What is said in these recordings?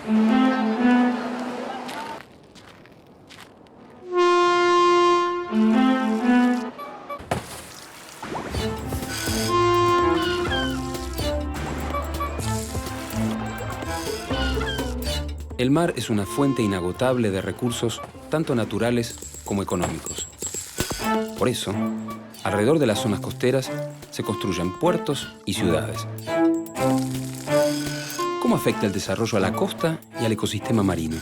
El mar es una fuente inagotable de recursos, tanto naturales como económicos. Por eso, alrededor de las zonas costeras se construyen puertos y ciudades. ¿Cómo afecta el desarrollo a la costa y al ecosistema marino?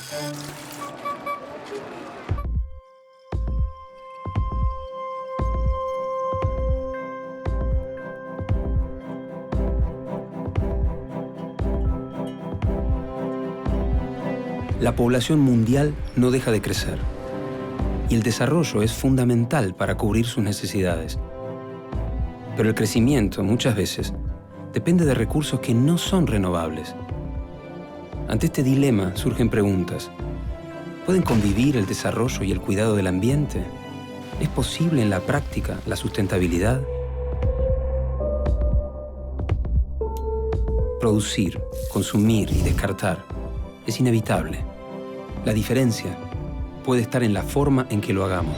La población mundial no deja de crecer y el desarrollo es fundamental para cubrir sus necesidades. Pero el crecimiento, muchas veces, depende de recursos que no son renovables. Ante este dilema surgen preguntas. ¿Pueden convivir el desarrollo y el cuidado del ambiente? ¿Es posible en la práctica la sustentabilidad? Producir, consumir y descartar es inevitable. La diferencia puede estar en la forma en que lo hagamos.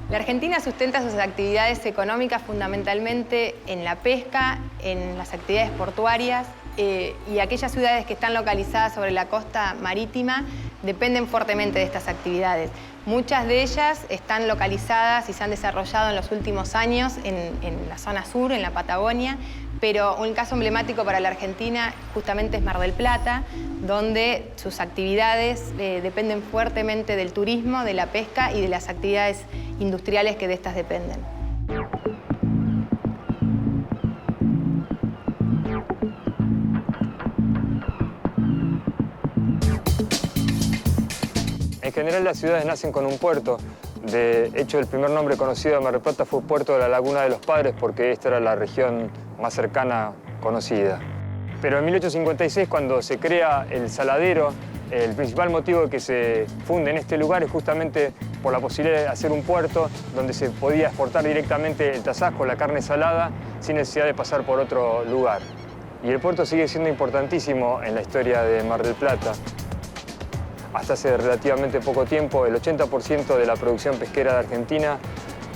La Argentina sustenta sus actividades económicas fundamentalmente en la pesca, en las actividades portuarias y aquellas ciudades que están localizadas sobre la costa marítima dependen fuertemente de estas actividades. Muchas de ellas están localizadas y se han desarrollado en los últimos años en la zona sur, en la Patagonia, pero un caso emblemático para la Argentina justamente es Mar del Plata, donde sus actividades dependen fuertemente del turismo, de la pesca y de las actividades industriales que de estas dependen. En general las ciudades nacen con un puerto. De hecho, el primer nombre conocido de Mar del Plata fue Puerto de la Laguna de los Padres porque esta era la región más cercana conocida. Pero en 1856, cuando se crea el saladero, el principal motivo de que se funde en este lugar es justamente por la posibilidad de hacer un puerto donde se podía exportar directamente el tasasco, la carne salada, sin necesidad de pasar por otro lugar. Y el puerto sigue siendo importantísimo en la historia de Mar del Plata. Hasta hace relativamente poco tiempo, el 80% de la producción pesquera de Argentina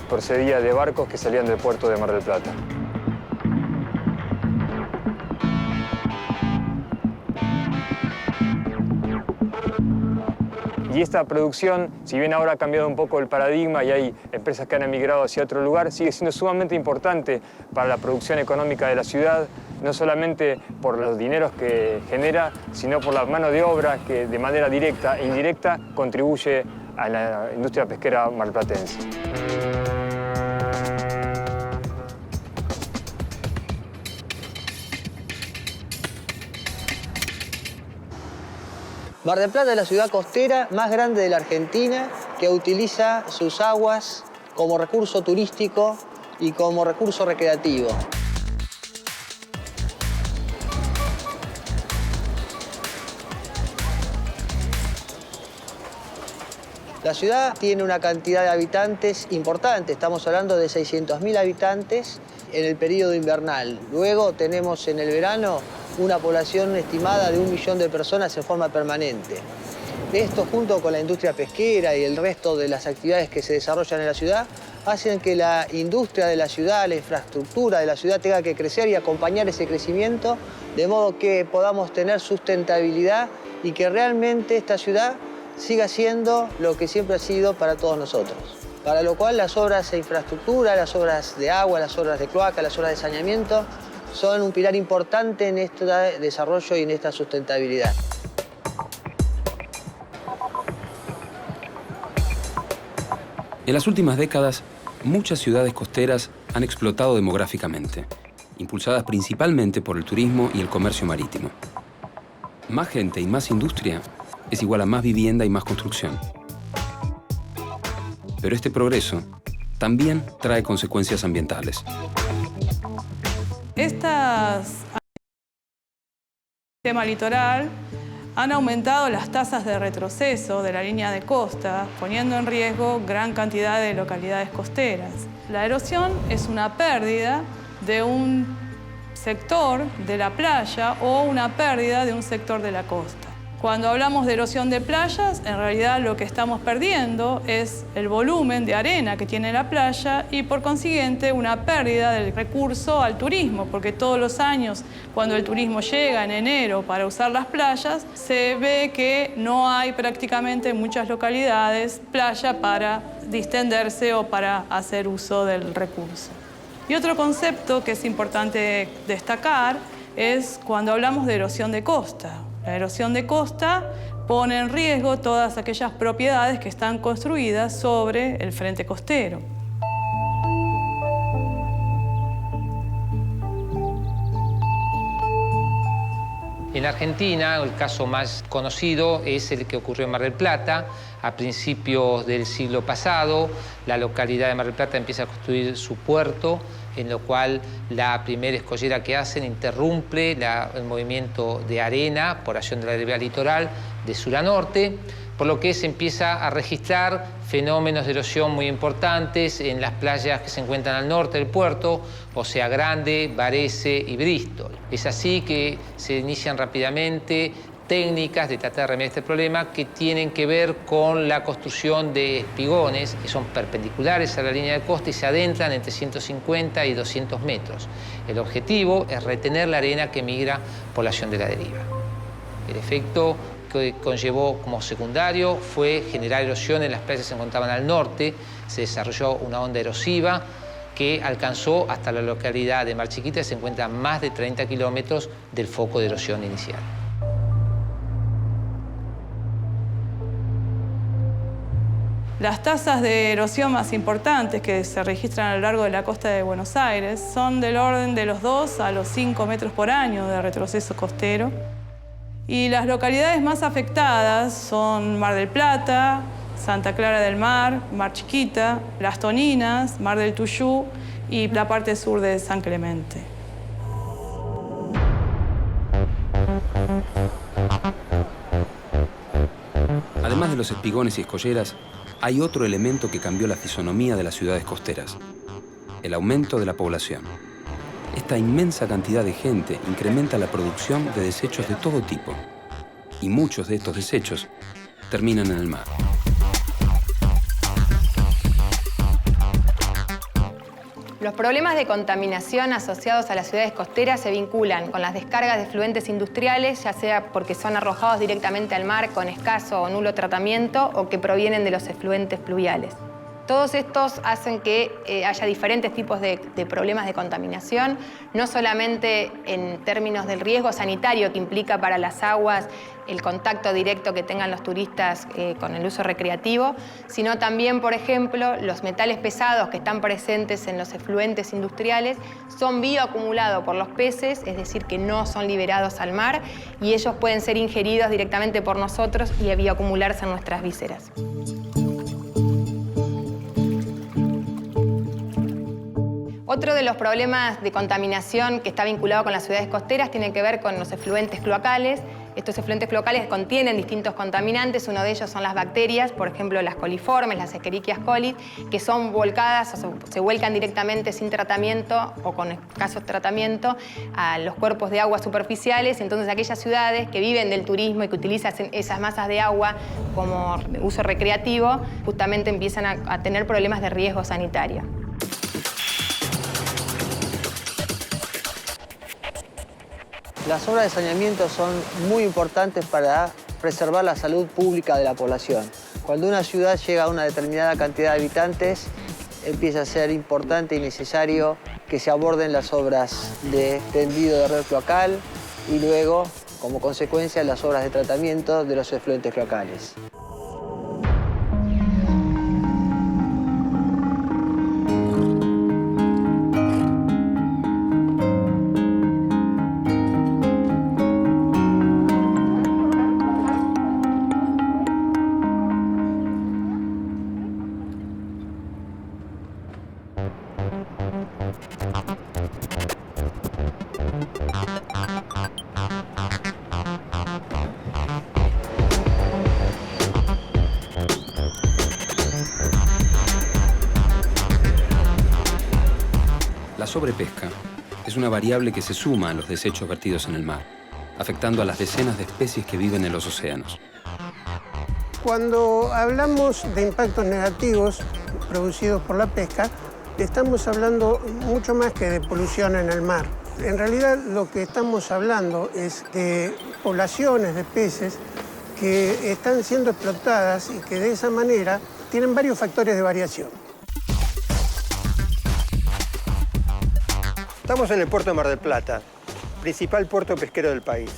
procedía de barcos que salían del puerto de Mar del Plata. Y esta producción, si bien ahora ha cambiado un poco el paradigma y hay empresas que han emigrado hacia otro lugar, sigue siendo sumamente importante para la producción económica de la ciudad, no solamente por los dineros que genera, sino por la mano de obra que de manera directa e indirecta contribuye a la industria pesquera marplatense. Mar del Plata es la ciudad costera más grande de la Argentina que utiliza sus aguas como recurso turístico y como recurso recreativo. La ciudad tiene una cantidad de habitantes importante, estamos hablando de 600.000 habitantes en el periodo invernal. Luego tenemos en el verano una población estimada de 1 millón de personas en forma permanente. Esto, junto con la industria pesquera y el resto de las actividades que se desarrollan en la ciudad, hacen que la industria de la ciudad, la infraestructura de la ciudad tenga que crecer y acompañar ese crecimiento, de modo que podamos tener sustentabilidad y que realmente esta ciudad siga siendo lo que siempre ha sido para todos nosotros. Para lo cual las obras de infraestructura, las obras de agua, las obras de cloaca, las obras de saneamiento son un pilar importante en este desarrollo y en esta sustentabilidad. En las últimas décadas, muchas ciudades costeras han explotado demográficamente, impulsadas principalmente por el turismo y el comercio marítimo. Más gente y más industria es igual a más vivienda y más construcción. Pero este progreso también trae consecuencias ambientales. Estas tema litoral han aumentado las tasas de retroceso de la línea de costa, poniendo en riesgo gran cantidad de localidades costeras. La erosión es una pérdida de un sector de la playa o una pérdida de un sector de la costa. Cuando hablamos de erosión de playas, en realidad lo que estamos perdiendo es el volumen de arena que tiene la playa y por consiguiente una pérdida del recurso al turismo, porque todos los años cuando el turismo llega en enero para usar las playas, se ve que no hay prácticamente en muchas localidades playa para distenderse o para hacer uso del recurso. Y otro concepto que es importante destacar es cuando hablamos de erosión de costa. La erosión de costa pone en riesgo todas aquellas propiedades que están construidas sobre el frente costero. En Argentina, el caso más conocido es el que ocurrió en Mar del Plata. A principios del siglo pasado, la localidad de Mar del Plata empieza a construir su puerto, en lo cual la primera escollera que hacen interrumpe el movimiento de arena por acción de la deriva litoral de sur a norte, por lo que se empieza a registrar fenómenos de erosión muy importantes en las playas que se encuentran al norte del puerto, Osea Grande, Varese y Bristol. Es así que se inician rápidamente técnicas de tratar de remediar este problema que tienen que ver con la construcción de espigones que son perpendiculares a la línea de costa y se adentran entre 150 y 200 metros. El objetivo es retener la arena que migra por la acción de la deriva. El efecto que conllevó como secundario fue generar erosión en las playas que se encontraban al norte. Se desarrolló una onda erosiva que alcanzó hasta la localidad de Mar Chiquita, que se encuentra a más de 30 kilómetros del foco de erosión inicial. Las tasas de erosión más importantes que se registran a lo largo de la costa de Buenos Aires son del orden de los 2 a los 5 metros por año de retroceso costero. Y las localidades más afectadas son Mar del Plata, Santa Clara del Mar, Mar Chiquita, Las Toninas, Mar del Tuyú y la parte sur de San Clemente. Además de los espigones y escolleras, hay otro elemento que cambió la fisonomía de las ciudades costeras: el aumento de la población. Esta inmensa cantidad de gente incrementa la producción de desechos de todo tipo, y muchos de estos desechos terminan en el mar. Los problemas de contaminación asociados a las ciudades costeras se vinculan con las descargas de efluentes industriales, ya sea porque son arrojados directamente al mar con escaso o nulo tratamiento o que provienen de los efluentes pluviales. Todos estos hacen que haya diferentes tipos de problemas de contaminación, no solamente en términos del riesgo sanitario que implica para las aguas el contacto directo que tengan los turistas con el uso recreativo, sino también, por ejemplo, los metales pesados que están presentes en los efluentes industriales son bioacumulados por los peces, es decir, que no son liberados al mar y ellos pueden ser ingeridos directamente por nosotros y bioacumularse en nuestras vísceras. Otro de los problemas de contaminación que está vinculado con las ciudades costeras tiene que ver con los efluentes cloacales. Estos efluentes cloacales contienen distintos contaminantes, uno de ellos son las bacterias, por ejemplo las coliformes, las Escherichia coli, que son volcadas o se vuelcan directamente sin tratamiento o con escaso tratamiento a los cuerpos de agua superficiales. Entonces aquellas ciudades que viven del turismo y que utilizan esas masas de agua como uso recreativo, justamente empiezan a tener problemas de riesgo sanitario. Las obras de saneamiento son muy importantes para preservar la salud pública de la población. Cuando una ciudad llega a una determinada cantidad de habitantes, empieza a ser importante y necesario que se aborden las obras de tendido de red cloacal y luego, como consecuencia, las obras de tratamiento de los efluentes cloacales. La sobrepesca es una variable que se suma a los desechos vertidos en el mar, afectando a las decenas de especies que viven en los océanos. Cuando hablamos de impactos negativos producidos por la pesca, estamos hablando mucho más que de polución en el mar. En realidad lo que estamos hablando es de poblaciones de peces que están siendo explotadas y que de esa manera tienen varios factores de variación. Estamos en el puerto de Mar del Plata, principal puerto pesquero del país.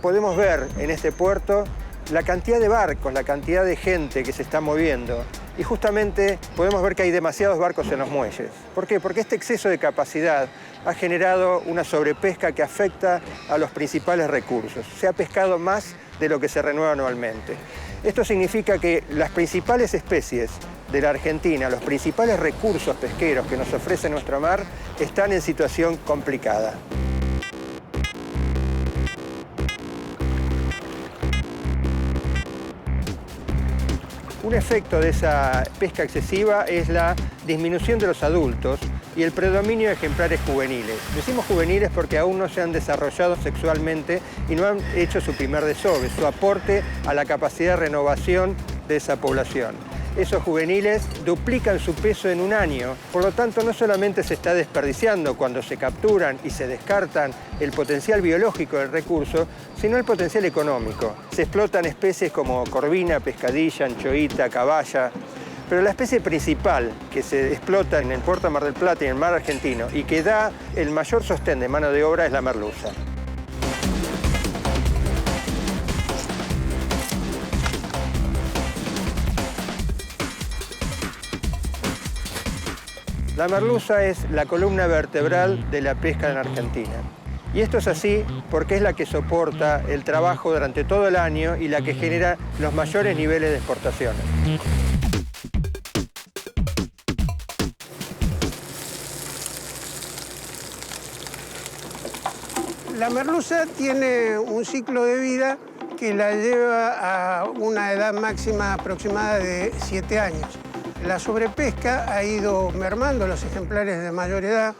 Podemos ver en este puerto la cantidad de barcos, la cantidad de gente que se está moviendo. Y justamente podemos ver que hay demasiados barcos en los muelles. ¿Por qué? Porque este exceso de capacidad ha generado una sobrepesca que afecta a los principales recursos. Se ha pescado más de lo que se renueva anualmente. Esto significa que las principales especies de la Argentina, los principales recursos pesqueros que nos ofrece nuestro mar, están en situación complicada. Un efecto de esa pesca excesiva es la disminución de los adultos y el predominio de ejemplares juveniles. Decimos juveniles porque aún no se han desarrollado sexualmente y no han hecho su primer desove, su aporte a la capacidad de renovación de esa población. Esos juveniles duplican su peso en un año, por lo tanto no solamente se está desperdiciando cuando se capturan y se descartan el potencial biológico del recurso, sino el potencial económico. Se explotan especies como corvina, pescadilla, anchoita, caballa, pero la especie principal que se explota en el puerto de Mar del Plata y en el mar argentino y que da el mayor sostén de mano de obra es la merluza. La merluza es la columna vertebral de la pesca en Argentina. Y esto es así porque es la que soporta el trabajo durante todo el año y la que genera los mayores niveles de exportaciones. La merluza tiene un ciclo de vida que la lleva a una edad máxima aproximada de 7 años. La sobrepesca ha ido mermando los ejemplares de mayor edad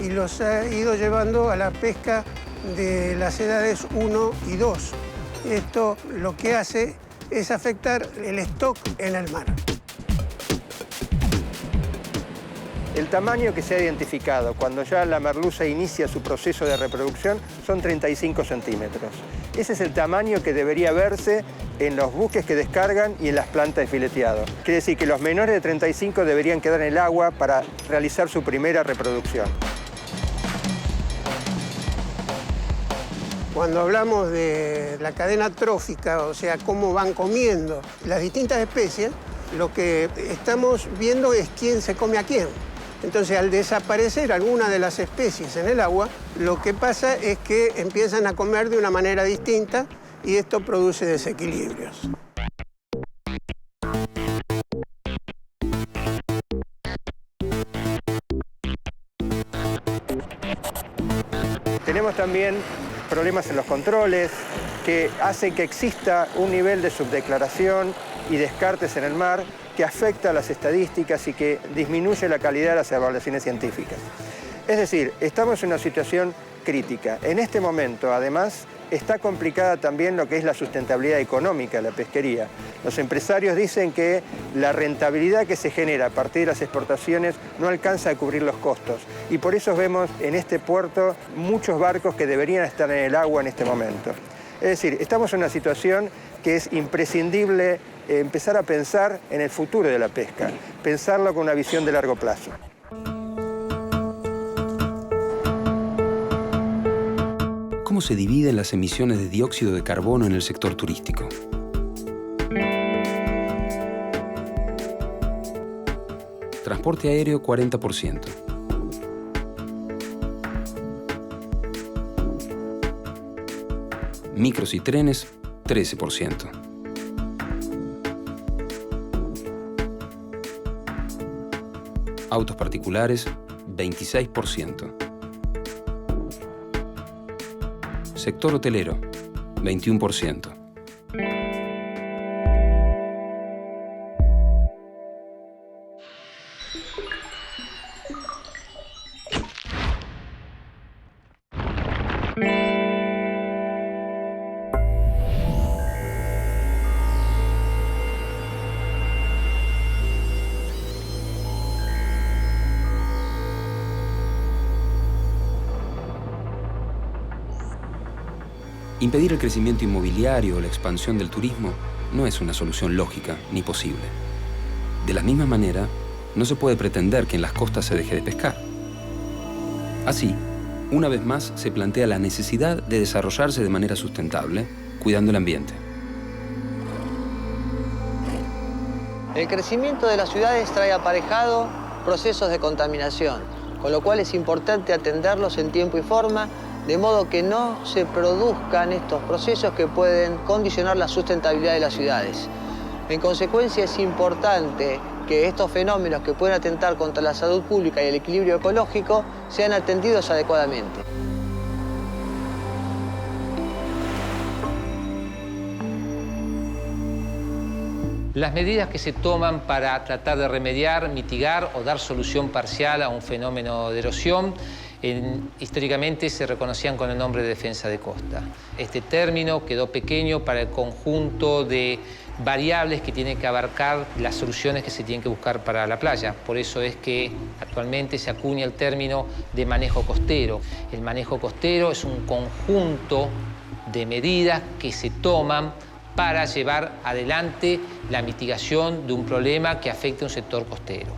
y los ha ido llevando a la pesca de las edades 1 y 2. Esto lo que hace es afectar el stock en el mar. El tamaño que se ha identificado cuando ya la merluza inicia su proceso de reproducción son 35 centímetros. Ese es el tamaño que debería verse en los buques que descargan y en las plantas de fileteado. Quiere decir que los menores de 35 deberían quedar en el agua para realizar su primera reproducción. Cuando hablamos de la cadena trófica, o sea, cómo van comiendo las distintas especies, lo que estamos viendo es quién se come a quién. Entonces, al desaparecer alguna de las especies en el agua, lo que pasa es que empiezan a comer de una manera distinta y esto produce desequilibrios. Tenemos también problemas en los controles que hacen que exista un nivel de subdeclaración y descartes en el mar que afecta a las estadísticas y que disminuye la calidad de las evaluaciones científicas. Es decir, estamos en una situación crítica. En este momento, además, está complicada también lo que es la sustentabilidad económica de la pesquería. Los empresarios dicen que la rentabilidad que se genera a partir de las exportaciones no alcanza a cubrir los costos. Y por eso vemos en este puerto muchos barcos que deberían estar en el agua en este momento. Es decir, estamos en una situación que es imprescindible empezar a pensar en el futuro de la pesca, pensarlo con una visión de largo plazo. ¿Cómo se dividen las emisiones de dióxido de carbono en el sector turístico? Transporte aéreo, 40%. Micros y trenes, 13%. Autos particulares, 26%. Sector hotelero, 21%. Impedir el crecimiento inmobiliario o la expansión del turismo no es una solución lógica ni posible. De la misma manera, no se puede pretender que en las costas se deje de pescar. Así, una vez más se plantea la necesidad de desarrollarse de manera sustentable, cuidando el ambiente. El crecimiento de las ciudades trae aparejado procesos de contaminación, con lo cual es importante atenderlos en tiempo y forma, de modo que no se produzcan estos procesos que pueden condicionar la sustentabilidad de las ciudades. En consecuencia, es importante que estos fenómenos que pueden atentar contra la salud pública y el equilibrio ecológico sean atendidos adecuadamente. Las medidas que se toman para tratar de remediar, mitigar o dar solución parcial a un fenómeno de erosión históricamente se reconocían con el nombre de defensa de costa. Este término quedó pequeño para el conjunto de variables que tienen que abarcar las soluciones que se tienen que buscar para la playa. Por eso es que actualmente se acuña el término de manejo costero. El manejo costero es un conjunto de medidas que se toman para llevar adelante la mitigación de un problema que afecte a un sector costero.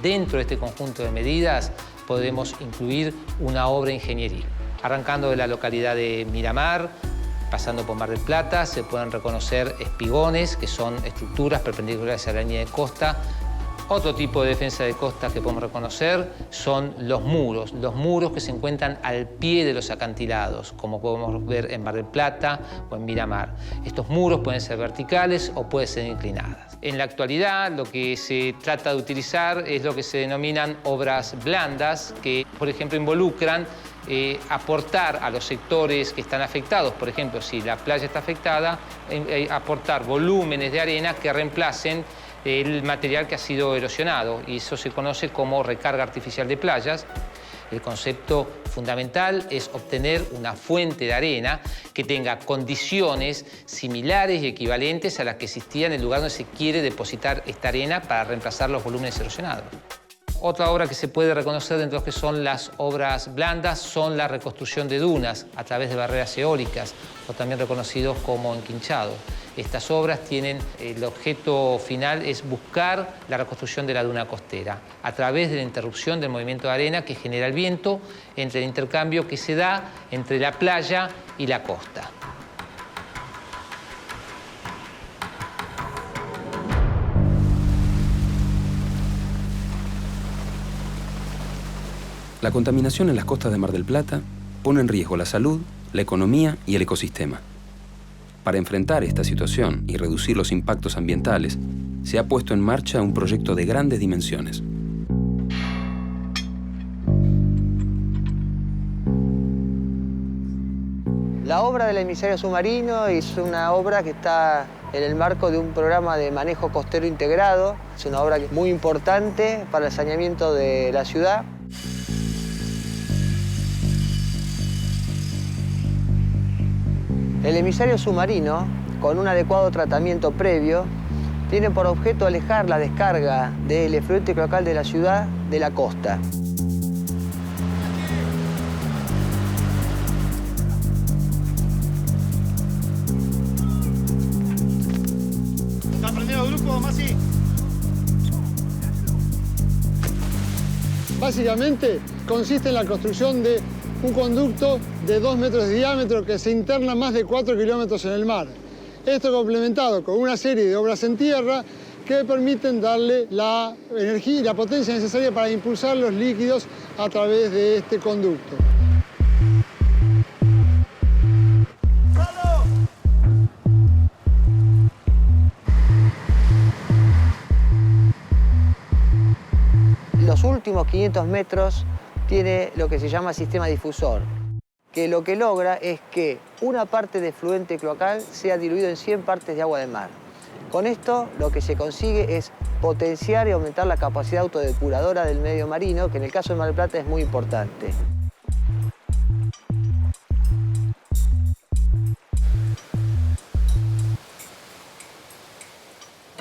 Dentro de este conjunto de medidas podemos incluir una obra ingenieril. Arrancando de la localidad de Miramar, pasando por Mar del Plata, se pueden reconocer espigones, que son estructuras perpendiculares a la línea de costa. Otro tipo de defensa de costa que podemos reconocer son los muros que se encuentran al pie de los acantilados, como podemos ver en Mar del Plata o en Miramar. Estos muros pueden ser verticales o pueden ser inclinadas. En la actualidad, lo que se trata de utilizar es lo que se denominan obras blandas, que, por ejemplo, involucran aportar a los sectores que están afectados, por ejemplo, si la playa está afectada, aportar volúmenes de arena que reemplacen el material que ha sido erosionado, y eso se conoce como recarga artificial de playas. El concepto fundamental es obtener una fuente de arena que tenga condiciones similares y equivalentes a las que existían en el lugar donde se quiere depositar esta arena para reemplazar los volúmenes erosionados. Otra obra que se puede reconocer dentro de lo que son las obras blandas son la reconstrucción de dunas a través de barreras eólicas, o también reconocidos como enquinchados. Estas obras tienen, el objeto final es buscar la reconstrucción de la duna costera a través de la interrupción del movimiento de arena que genera el viento entre el intercambio que se da entre la playa y la costa. La contaminación en las costas de Mar del Plata pone en riesgo la salud, la economía y el ecosistema. Para enfrentar esta situación y reducir los impactos ambientales, se ha puesto en marcha un proyecto de grandes dimensiones. La obra del emisario submarino es una obra que está en el marco de un programa de manejo costero integrado. Es una obra muy importante para el saneamiento de la ciudad. El emisario submarino, con un adecuado tratamiento previo, tiene por objeto alejar la descarga del efluente cloacal de la ciudad de la costa. ¿Está prendido el grupo, Masi? Básicamente consiste en la construcción de un conducto de 2 metros de diámetro que se interna más de 4 kilómetros en el mar. Esto complementado con una serie de obras en tierra que permiten darle la energía y la potencia necesaria para impulsar los líquidos a través de este conducto. últimos 500 metros tiene lo que se llama sistema difusor, que lo que logra es que una parte de efluente cloacal sea diluido en 100 partes de agua de mar. Con esto lo que se consigue es potenciar y aumentar la capacidad autodepuradora del medio marino, que en el caso de Mar del Plata es muy importante.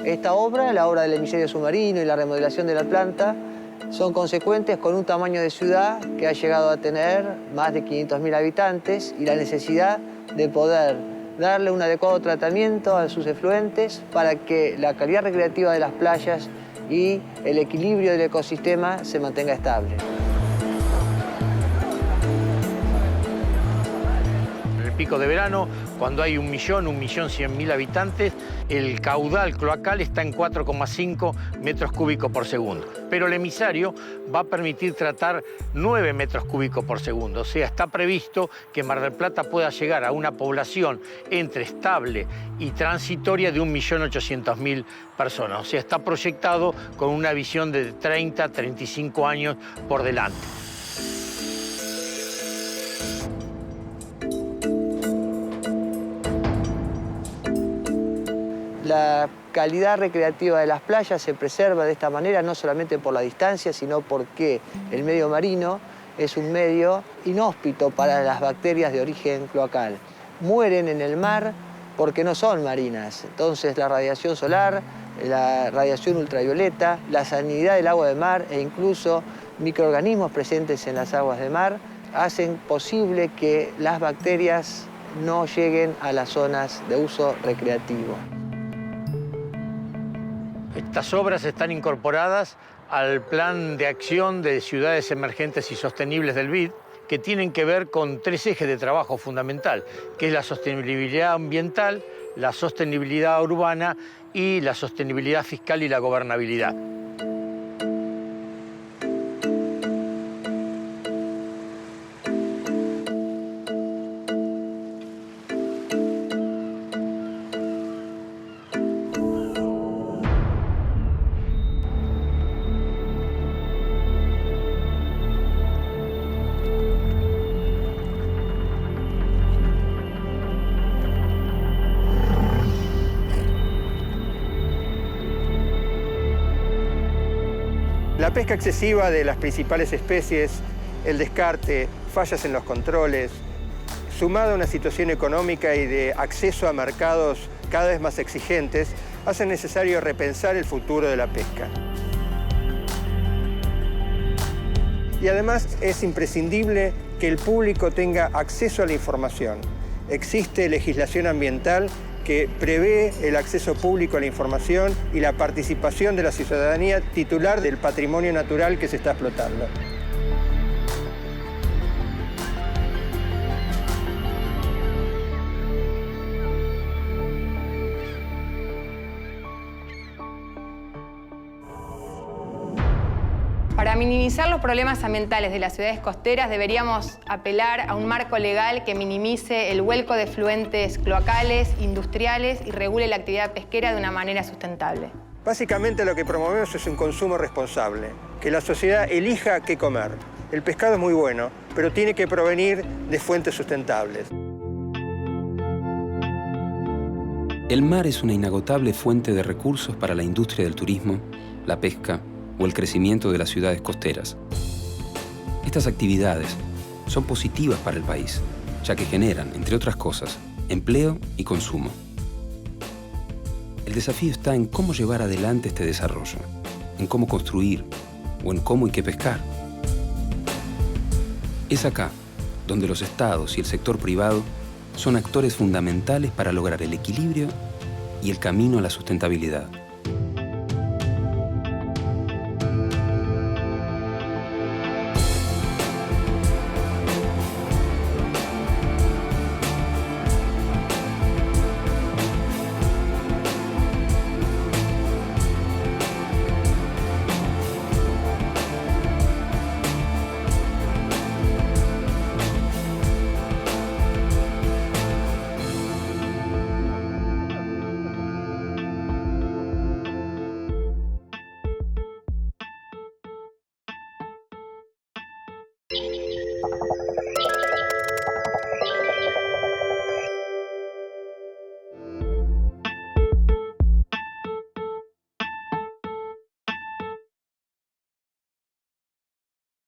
Esta obra, la obra del emisario submarino y la remodelación de la planta, son consecuentes con un tamaño de ciudad que ha llegado a tener más de 500.000 habitantes y la necesidad de poder darle un adecuado tratamiento a sus efluentes para que la calidad recreativa de las playas y el equilibrio del ecosistema se mantenga estable. En el pico de verano, cuando hay 1.100.000 habitantes, el caudal cloacal está en 4,5 metros cúbicos por segundo. Pero el emisario va a permitir tratar 9 metros cúbicos por segundo. O sea, está previsto que Mar del Plata pueda llegar a una población entre estable y transitoria de 1.800.000 personas. O sea, está proyectado con una visión de 30, 35 años por delante. La calidad recreativa de las playas se preserva de esta manera, no solamente por la distancia, sino porque el medio marino es un medio inhóspito para las bacterias de origen cloacal. Mueren en el mar porque no son marinas. Entonces la radiación solar, la radiación ultravioleta, la salinidad del agua de mar e incluso microorganismos presentes en las aguas de mar hacen posible que las bacterias no lleguen a las zonas de uso recreativo. Estas obras están incorporadas al Plan de Acción de Ciudades Emergentes y Sostenibles del BID, que tienen que ver con 3 ejes de trabajo fundamental, que es la sostenibilidad ambiental, la sostenibilidad urbana y la sostenibilidad fiscal y la gobernabilidad. La pesca excesiva de las principales especies, el descarte, fallas en los controles, sumado a una situación económica y de acceso a mercados cada vez más exigentes, hacen necesario repensar el futuro de la pesca. Y además es imprescindible que el público tenga acceso a la información. Existe legislación ambiental que prevé el acceso público a la información y la participación de la ciudadanía titular del patrimonio natural que se está explotando. Para minimizar los problemas ambientales de las ciudades costeras deberíamos apelar a un marco legal que minimice el vuelco de efluentes cloacales, industriales y regule la actividad pesquera de una manera sustentable. Básicamente lo que promovemos es un consumo responsable, que la sociedad elija qué comer. El pescado es muy bueno, pero tiene que provenir de fuentes sustentables. El mar es una inagotable fuente de recursos para la industria del turismo, la pesca o el crecimiento de las ciudades costeras. Estas actividades son positivas para el país, ya que generan, entre otras cosas, empleo y consumo. El desafío está en cómo llevar adelante este desarrollo, en cómo construir o en cómo y qué pescar. Es acá donde los estados y el sector privado son actores fundamentales para lograr el equilibrio y el camino a la sustentabilidad.